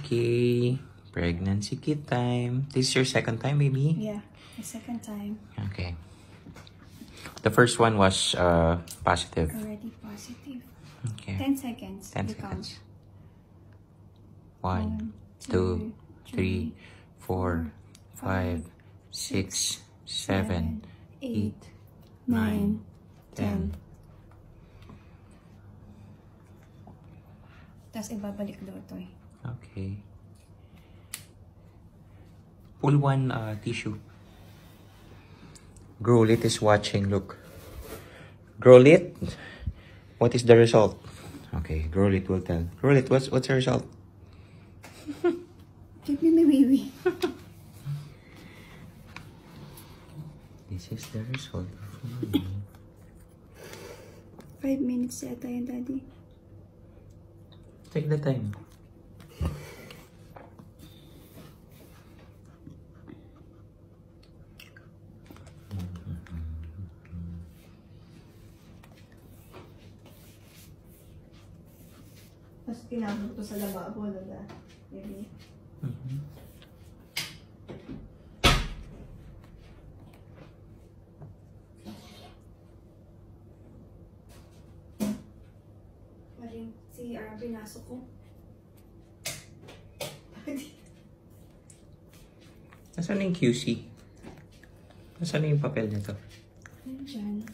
Okay. Pregnancy kit time. This is your second time, baby? Yeah, the second time. Okay. The first one was positive. Already positive. Okay. 10 seconds. 10 You count. seconds. 1, 2, 3, 4, 5, 6, 7, 8, 9, 10. Tapos ibabalik daw ito eh. Okay. Pull one tissue. Growlit is watching. Look. Growlit, what is the result? Okay, Growlit will tell. Growlit, what's the result? Give me my baby. This is the result. 5 minutes yata yan, Daddy. Take the time. Tapos pinabot ko sa lababo, Lola. Baby. Maling CR pinasok ko. Nasaan na yung QC? Nasaan na yung papel nito? Nandiyan.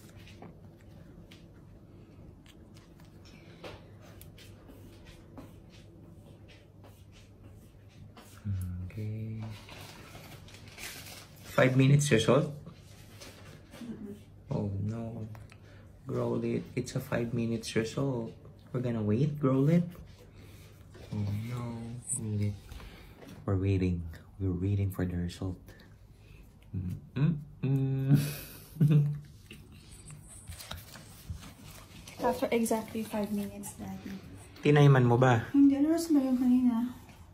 Okay. 5 minutes result? Oh no. Growlit, it's a 5 minutes result. We're gonna wait, Growlit? Oh no. Growlit. We're waiting. We're waiting for the result. After exactly 5 minutes, Daddy. Tinayman mo ba? Hindi, ano oras ba yung kanina?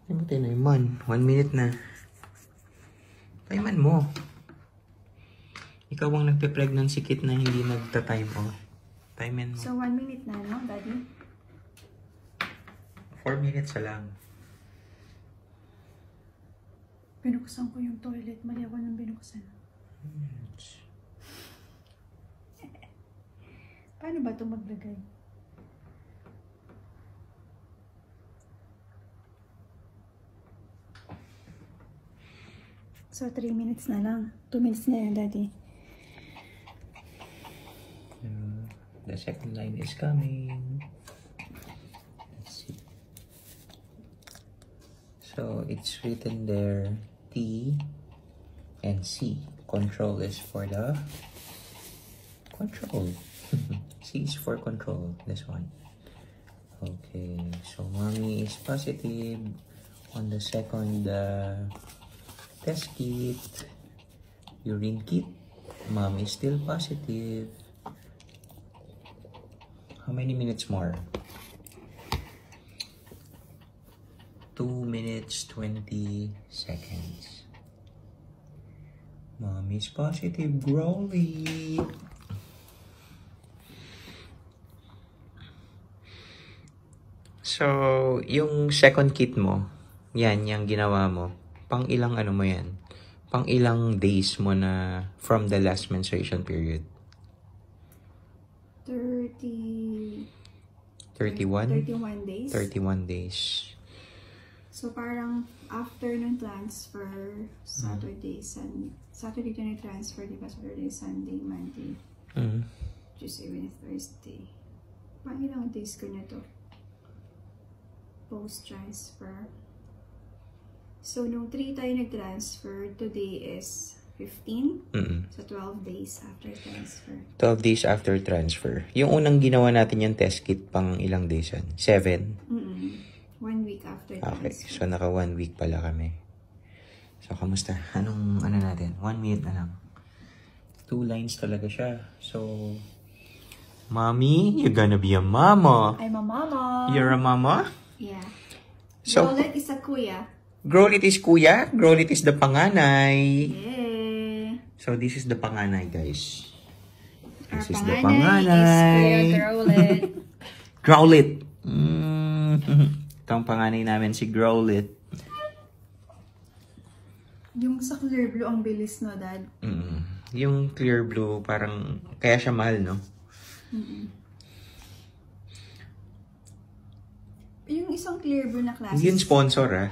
Hindi mo tinayman. 1 minute na. Tayman mo. Ikaw ang nagpe-pregnancy kit na hindi nagta-time o. Timeman mo. So, 1 minute na, no, Daddy? 4 minutes na lang. Binuksan ko yung toilet. Mali ako nang binuksan. Paano ba ito maglagay? So, 3 minutes na lang. 2 minutes na yan, Daddy. The second line is coming. Let's see. So, it's written there, T and C. Control is for the control. C is for control. This one. Okay. So, mommy is positive on the second test kit. Urine kit. Mom is still positive. How many minutes more? 2 minutes, 20 seconds. Mommy's positive, Growly. So, yung second kit mo, yan, yung ginawa mo, pang ilang ano mo yan? Pang ilang days mo na from the last menstruation period? 31 days. 31 days. So, parang after ng transfer, Saturday to na transfer, diba? Saturday, Sunday, Monday, Tuesday, Wednesday, Thursday. Pang ilang days ko na to? Post-transfer. So, nung 3 tayo nag-transfer, today is 15. So, 12 days after transfer. 12 days after transfer. Yung unang ginawa natin yung test kit, pang ilang days yan? 7? 1 week after Okay, transfer. so naka 1 week pala kami. So, kamusta? Anong ano natin? 1 minute na lang. 2 lines talaga siya. So, Mommy, you're gonna be a mama. I'm a mama. You're a mama? Yeah. So, Growlit is a kuya. Growlit is kuya. Growlit is the panganay. Yeah. So, this is the panganay, guys. Our This is the panganay panganay. is Kuya Growlit. Growlit. Ito ang panganay namin, si Growlit. Yung sa clear blue, ang bilis no, Dad? Yung clear blue, parang, kaya siya mahal, no? Yung isang clear blue na klase. Yun sponsor, ah.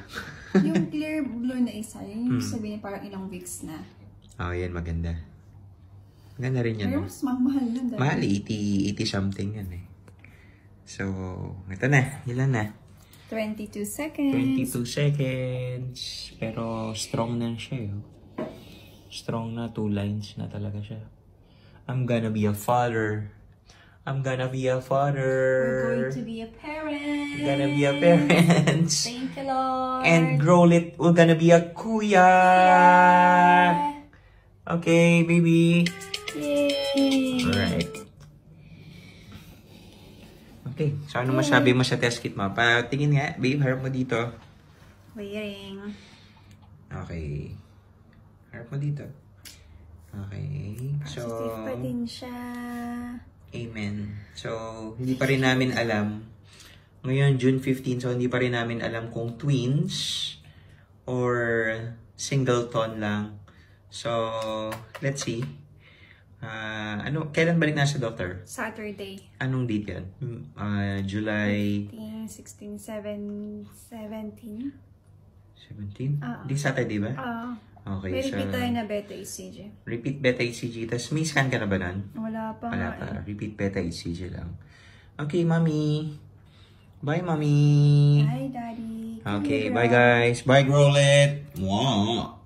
Yung clear blue na isa, yung sabihin parang ilang weeks na. Oh, yan, maganda. Maganda rin yan. Pero mas mahal lang, Dad. Mahal, 80 something yan eh. So, ito na. Ilan na? 22 seconds. 22 seconds. Pero strong na siya, yo. Strong na, 2 lines na talaga siya. I'm gonna be a father. I'm gonna be a father. We're going to be a parent. We're gonna be a parent. Thank you, Lord. And grow it. We're gonna be a kuya. Okay, baby. Yay! Alright. Okay, so ano masabi mo sa test kit mo? Patingin nga, babe, harap mo dito. Waiting. Okay. Harap mo dito. Okay. So, Positive pa din siya. amen. So, hindi pa rin namin alam. Ngayon, June 15, so hindi pa rin namin alam kung twins or singleton lang. So, let's see. Kailan balik na sa doctor? Saturday. Anong date yan? July 15, 16, 17. 17? Di Saturday ba? Okay, May repeat tayo na beta ECG. Repeat beta ECG. Tapos may scan ka na ba nun? Wala pa. Wala pa. Repeat beta ECG lang. Okay, mommy. Bye, mommy. Bye, Daddy. Okay, bye, guys. Bye, Growlet. Mwah.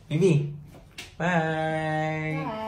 Maybe. Bye. Bye.